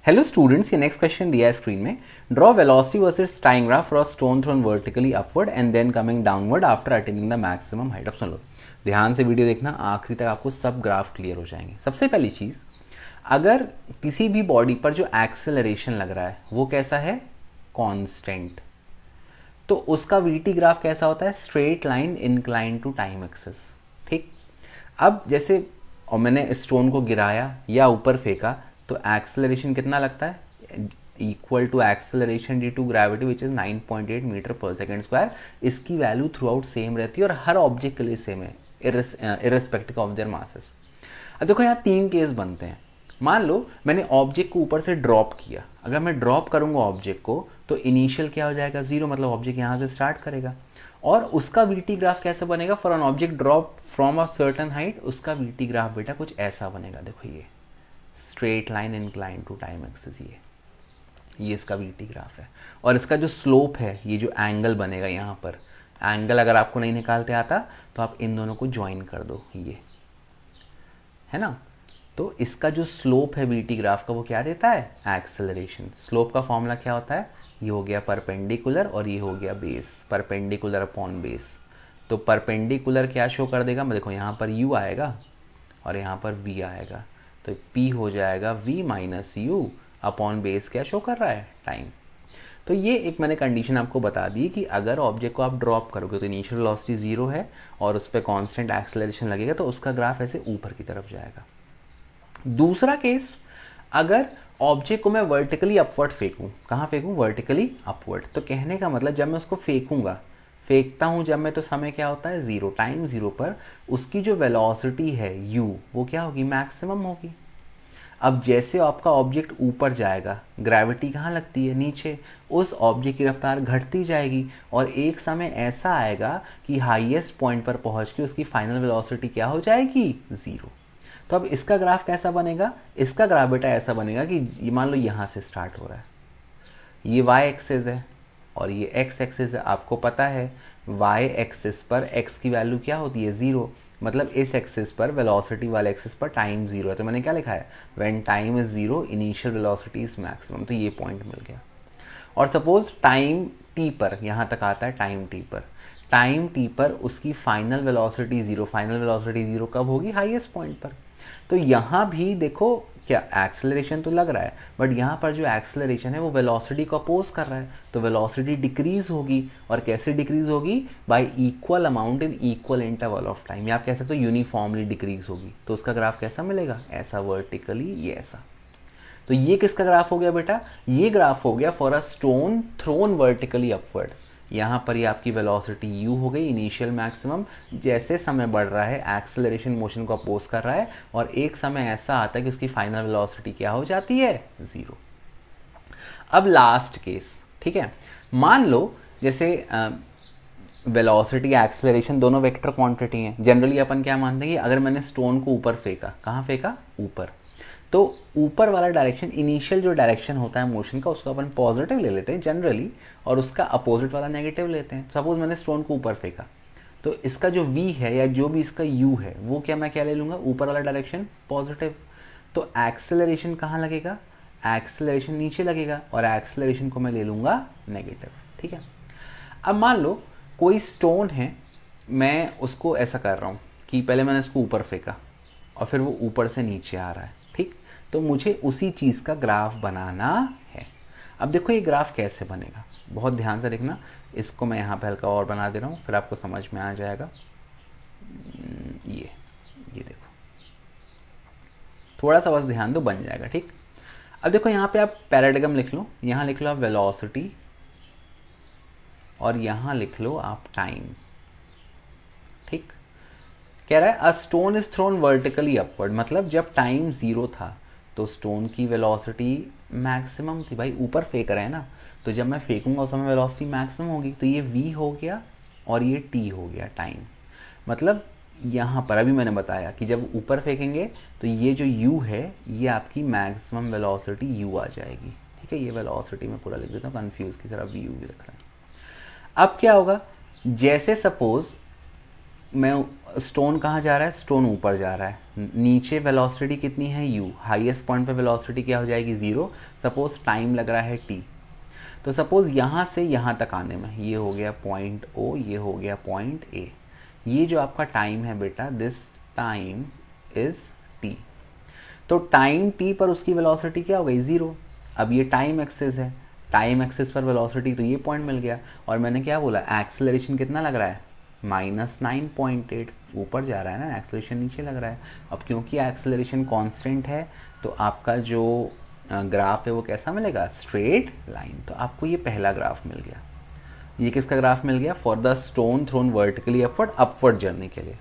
Hello students, ये next question दिया है स्क्रीन में। Draw velocity versus time graph for a stone thrown vertically upward and then coming downward after attaining the maximum height. अब सुन लो, ध्यान से video देखना, आखिरी तक आपको सब ग्राफ क्लियर हो जाएंगे। सबसे पहली चीज, अगर किसी भी बॉडी पर जो एक्सेलरेशन लग रहा है वो कैसा है, कांस्टेंट, तो उसका वीटी ग्राफ कैसा होता है, straight line incline to time axis. ठीक, अब जैसे और मैंने स्टोन को गिराया या ऊपर फेंका तो एक्सेलरेशन कितना लगता है, equal to acceleration due to gravity which is 9.8 metre per second square. इसकी वैल्यू थ्रू आउट सेम रहती है और हर ऑब्जेक्ट के लिए सेम है, इररिस्पेक्टिव ऑफ देयर मासेस। अब देखो यहाँ तीन केस बनते हैं। मान लो मैंने ऑब्जेक्ट को ऊपर से ड्रॉप किया, अगर मैं ड्रॉप करूंगा ऑब्जेक्ट को तो इनिशियल क्या हो जाएगा, जीरो, मतलब ऑब्जेक्ट यहाँ से स्टार्ट करेगा। और उसका वीटी ग्राफ कैसे बनेगा, for an object drop from a certain height, उसका वीटी ग्राफ बेटा कुछ ऐसा बनेगा। देखो ये straight line incline to time axis, ये इसका वीटी ग्राफ है। और इसका जो स्लोप है, ये जो एंगल बनेगा यहाँ पर, एंगल अगर आपको नहीं निकालते आता तो आप इन दोनों को ज्वाइन कर दो, ये है ना। तो इसका जो स्लोप है वीटी ग्राफ का वो क्या देता है, एक्सेलरेशन। स्लोप का फॉर्मूला क्या होता है, ये हो गया परपेंडिकुलर और ये हो गया बेस, परपेंडिकुलर अपॉन बेस। तो परपेंडिकुलर क्या शो कर देगा, देखो यहाँ पर u आएगा और यहाँ पर v आएगा, तो p हो जाएगा v minus you upon base, क्या शो कर रहा है, टाइम। तो ये एक मैंने कंडीशन आपको बता दी कि अगर ऑब्जेक्ट को आप ड्रॉप करोगे तो इनिशियल वेलोसिटी जीरो है और उस पर कांस्टेंट एक्सेलरेशन लगेगा तो उसका ग्राफ ऐसे ऊपर की तरफ जाएगा। दूसरा केस, अगर ऑब्जेक्ट को मैं वर्टिकली अपवर्ड फेंकूं, कहाँ फेंकूं, वर्टिकली अपवर्ड, तो कहने का मतलब जब मैं उसको फेंकता हूं जब मैं, तो समय क्या होता है, जीरो, टाइम जीरो पर उसकी जो वेलोसिटी है u वो क्या होगी, मैक्सिमम होगी। अब जैसे आपका ऑब्जेक्ट ऊपर जाएगा, ग्रेविटी कहाँ लगती है, नीचे, उस ऑब्जेक्ट की रफ्तार घटती जाएगी और एक समय ऐसा आएगा कि हाईएस्ट पॉइंट पर पहुंच के उसकी फाइनल वेलोसिटी क्या हो जाएगी, जीरो। तो अब इसका ग्राफ कैसा बनेगा, इसका ग्राफ बेटा ऐसा बनेगा कि ये मान लो यहां से स्टार्ट हो रहा है, ये y एक्सिस है और ये x एक्सिस है। आपको पता है y एक्सिस पर x की वैल्यू क्या होती है, जीरो, मतलब इस एक्सिस पर, वेलोसिटी वाले एक्सिस पर टाइम जीरो है। तो मैंने क्या लिखा है, when time is zero initial velocity is maximum. तो ये पॉइंट मिल गया। और सपोज टाइम t पर, यहां तक आता है टाइम t पर उसकी final velocity zero, final velocity zero कब होगी, हाईएस्ट पॉइंट पर। तो यहां भी देखो क्या एक्सेलरेशन तो लग रहा है, बट यहां पर जो एक्सेलरेशन है वो वेलोसिटी को अपोज कर रहा है, तो वेलोसिटी डिक्रीज होगी। और कैसे डिक्रीज होगी, by equal amount in equal interval of time, या आप कह सकते हो यूनिफॉर्मली डिक्रीज होगी। तो उसका ग्राफ कैसा मिलेगा, ऐसा वर्टिकली, ये ऐसा। तो ये किसका ग्राफ हो गया बेटा, ये ग्राफ हो गया for a stone thrown vertically upward. यहाँ पर ये आपकी वेलोसिटी u हो गई, इनिशियल मैक्सिमम। जैसे समय बढ़ रहा है एक्सेलरेशन मोशन को अपोज कर रहा है और एक समय ऐसा आता है कि उसकी फाइनल वेलोसिटी क्या हो जाती है, जीरो। अब लास्ट केस, ठीक है, मान लो जैसे वेलोसिटी एक्सेलरेशन दोनों वेक्टर क्वांटिटी हैं। जनरली अपन क्या मानते हैं कि अगर मैंने स्टोन को ऊपर फेंका, कहाँ फेंका, ऊपर, तो ऊपर वाला डायरेक्शन, इनिशियल जो डायरेक्शन होता है मोशन का, उसको अपन पॉजिटिव ले लेते हैं जनरली, और उसका अपोजिट वाला नेगेटिव लेते हैं। सपोज मैंने स्टोन को ऊपर फेंका तो इसका जो v है या जो भी इसका u है वो क्या, मैं क्या ले लूंगा, ऊपर वाला डायरेक्शन पॉजिटिव। तो एक्सेलरेशन कहाँ लगेगा, एक्सेलरेशन नीचे लगेगा और एक्सेलरेशन को मैं ले लूंगा नेगेटिव, ठीक है। अब मान लो कोई स्टोन है, मैं उसको ऐसा कर रहा हूँ कि पहले मैंने इसको ऊपर फेंका और फिर वो ऊपर से नीचे आ रहा है, ठीक। तो मुझे उसी चीज का ग्राफ बनाना है। अब देखो ये ग्राफ कैसे बनेगा, बहुत ध्यान से देखना। इसको मैं यहाँ पे हल्का और बना दे रहा हूँ, फिर आपको समझ में आ जाएगा। ये देखो, थोड़ा सा बस ध्यान दो, बन जाएगा, ठीक। अब देखो यहाँ पे आप पैराडिगम लिख लो, यहाँ लिख लो आप वेलोसिटी और यहाँ लिख लो आप टाइम, ठीक। कह रहा है a stone is throne vertically upward, मतलब जब टाइम जीरो था तो स्टोन की वेलोसिटी मैक्सिमम थी। भाई ऊपर फेंक रहे हैं ना, तो जब मैं फेंकूंगा उस समय वेलोसिटी मैक्सिमम होगी। तो ये v हो गया और ये t हो गया, टाइम। मतलब यहाँ पर अभी मैंने बताया कि जब ऊपर फेंकेंगे तो ये जो u है ये आपकी मैक्सिमम वेलोसिटी u आ जाएगी, ठीक है। ये वेलोसिटी में पूरा लिख देता हूँ, कंफ्यूज की तरह v u भी लिख रहा है। अब क्या होगा, जैसे सपोज मैं स्टोन कहाँ जा रहा है, स्टोन ऊपर जा रहा है, नीचे वेलोसिटी कितनी है u, हाईएस्ट पॉइंट पे वेलोसिटी क्या हो जाएगी 0, सपोज टाइम लग रहा है t। तो सपोज यहाँ से यहाँ तक आने में ये हो गया पॉइंट O, ये हो गया पॉइंट A, ये जो आपका टाइम है बेटा दिस टाइम इज t। तो टाइम t पर उसकी वेलोसिटी क्या हो गई 0। अब ये टाइम एक्सिस है, टाइम एक्सिस पर वेलोसिटी, तो ये पॉइंट मिल गया। और मैंने क्या बोला, एक्सेलरेशन कितना लग रहा है -9.8, ऊपर जा रहा है ना, एक्सेलरेशन नीचे लग रहा है। अब क्योंकि एक्सेलरेशन कांस्टेंट है तो आपका जो ग्राफ है वो कैसा मिलेगा, स्ट्रेट लाइन। तो आपको ये पहला ग्राफ मिल गया। ये किसका ग्राफ मिल गया, for the stone thrown vertically upward journey के लिए।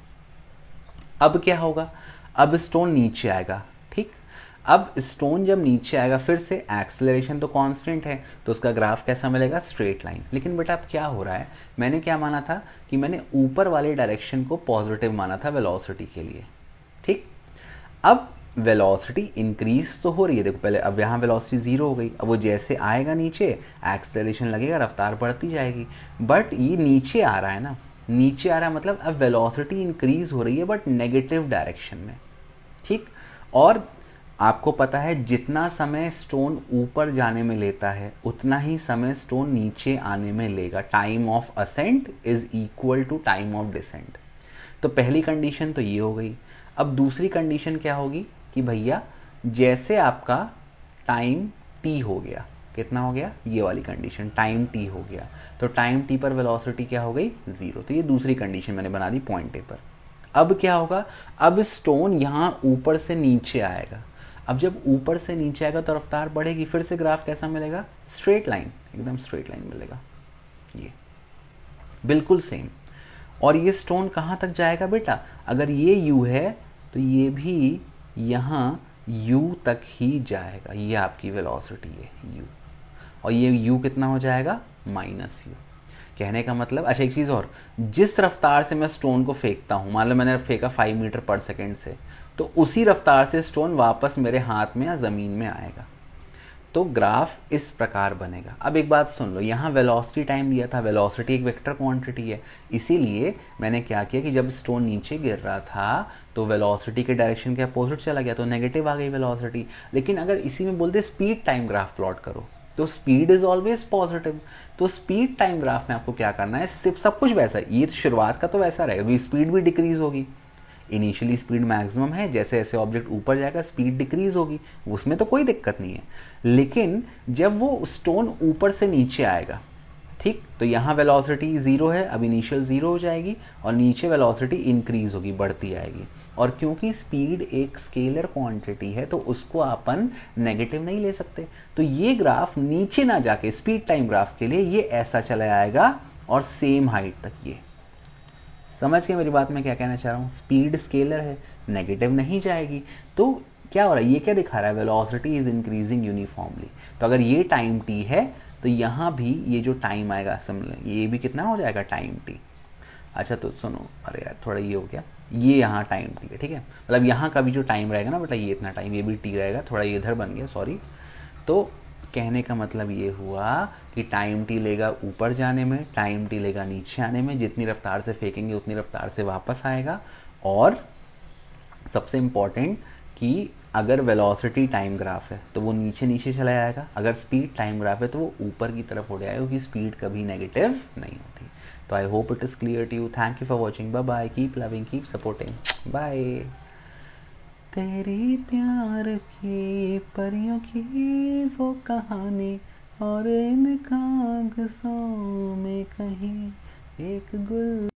अब क्या होगा, अब स्टोन नीचे आएगा, ठीक। अब स्टोन जब नीचे आएगा, फिर से एक्सेलरेशन तो कांस्टेंट है तो उसका ग्राफ कैसा मिलेगा, स्ट्रेट लाइन। लेकिन बेटा अब क्या हो रहा है, मैंने क्या माना था कि मैंने ऊपर वाले डायरेक्शन को पॉजिटिव माना था वेलोसिटी के लिए, ठीक। अब वेलोसिटी इंक्रीज तो हो रही है, देखो पहले, अब यहाँ वेलोसिटी 0 हो गई, अब वो जैसे आएगा नीचे एक्सेलरेशन लगेगा, रफ्तार बढ़ती जाएगी। बट ये नीचे आ रहा है ना, नीचे आ रहा है मतलब अब वेलोसिटी इंक्रीज हो रही है बट नेगेटिव डायरेक्शन में, ठीक। और आपको पता है जितना समय स्टोन ऊपर जाने में लेता है उतना ही समय स्टोन नीचे आने में लेगा। Time of ascent is equal to time of descent. तो पहली कंडीशन तो ये हो गई। अब दूसरी कंडीशन क्या होगी कि भैया जैसे आपका टाइम t हो गया, कितना हो गया, ये वाली कंडीशन टाइम t हो गया, तो टाइम t पर वेलोसिटी क्या हो गई 0। तो ये दूसरी कंडीशन मैंने बना दी पॉइंट A पर। अब क्या होगा, अब स्टोन यहाँ ऊपर से नीचे आएगा। अब जब ऊपर से नीचे आएगा तो रफ्तार बढ़ेगी, फिर से ग्राफ कैसा मिलेगा, स्ट्रेट लाइन, एकदम स्ट्रेट लाइन मिलेगा, ये बिल्कुल सेम। और ये स्टोन कहाँ तक जाएगा बेटा, अगर ये u है तो ये भी यहाँ u तक ही जाएगा। ये आपकी वेलोसिटी है u, और ये u कितना हो जाएगा -u। कहने का मतलब, अच्छा एक चीज़ और, जिस रफ्तार से मैं स्टोन को फेंकता हूँ, मान लो मैंने फेंका 5 मीटर पर सेकेंड से, तो उसी रफ्तार से स्टोन वापस मेरे हाथ में या ज़मीन में आएगा। तो ग्राफ इस प्रकार बनेगा। अब एक बात सुन लो, यहाँ वेलोसिटी टाइम दिया था, वेलोसिटी एक वेक्टर क्वांटिटी है, इसीलिए मैंने क्या किया कि जब स्टोन नीचे गिर रहा था तो वेलोसिटी के डायरेक्शन के अपोजिट चला गया, तो नेगेटिव आ गई वेलोसिटी। लेकिन अगर इसी में बोलते स्पीड टाइम ग्राफ प्लॉट करो तो स्पीड इज ऑलवेज पॉजिटिव। तो स्पीड टाइम ग्राफ में आपको क्या करना है, सिर्फ सब कुछ वैसा, ये शुरुआत का तो वैसा रहेगा, स्पीड भी डिक्रीज होगी। इनिशियली स्पीड मैक्सिमम है, जैसे जैसे ऑब्जेक्ट ऊपर जाएगा स्पीड डिक्रीज होगी, उसमें तो कोई दिक्कत नहीं है। लेकिन जब वो स्टोन ऊपर से नीचे आएगा, ठीक, तो यहाँ वेलोसिटी 0 है, अब इनिशियल 0 हो जाएगी और नीचे वेलोसिटी इंक्रीज होगी, बढ़ती आएगी। और क्योंकि स्पीड एक स्केलर क्वांटिटी है तो उसको अपन नेगेटिव नहीं ले सकते, तो ये ग्राफ नीचे ना जाके स्पीड टाइम ग्राफ के लिए ये ऐसा चला आएगा और सेम हाइट तक। ये समझ के मेरी बात में क्या कहना चाह रहा हूँ, स्पीड स्केलर है, नेगेटिव नहीं जाएगी। तो क्या हो रहा है, ये क्या दिखा रहा है, वेलोसिटी इज इंक्रीजिंग यूनिफॉर्मली। तो अगर ये टाइम t है तो यहाँ भी ये जो टाइम आएगा ये भी कितना हो जाएगा टाइम t। अच्छा तो सुनो, अरे यार थोड़ा ये हो गया, ये यहाँ टाइम t है, ठीक है, मतलब यहाँ का भी जो टाइम रहेगा ना बेटा, ये इतना टाइम, ये भी t रहेगा, थोड़ा ये इधर बन गया, सॉरी। तो कहने का मतलब ये हुआ कि टाइम t लेगा ऊपर जाने में, टाइम t लेगा नीचे आने में, जितनी रफ्तार से फेंकेंगे उतनी रफ्तार से वापस आएगा। और सबसे इम्पॉर्टेंट कि अगर वेलोसिटी टाइम ग्राफ है तो वो नीचे नीचे चला जाएगा, अगर स्पीड टाइम ग्राफ है तो वो ऊपर की तरफ हो जाएगा, क्योंकि स्पीड कभी नेगेटिव नहीं होती। तो I hope it is clear to you. Thank you for watching, bye bye, keep loving, keep supporting, bye. तेरी प्यार की परियों की वो कहानी, और इन कागजों में कहीं एक गुल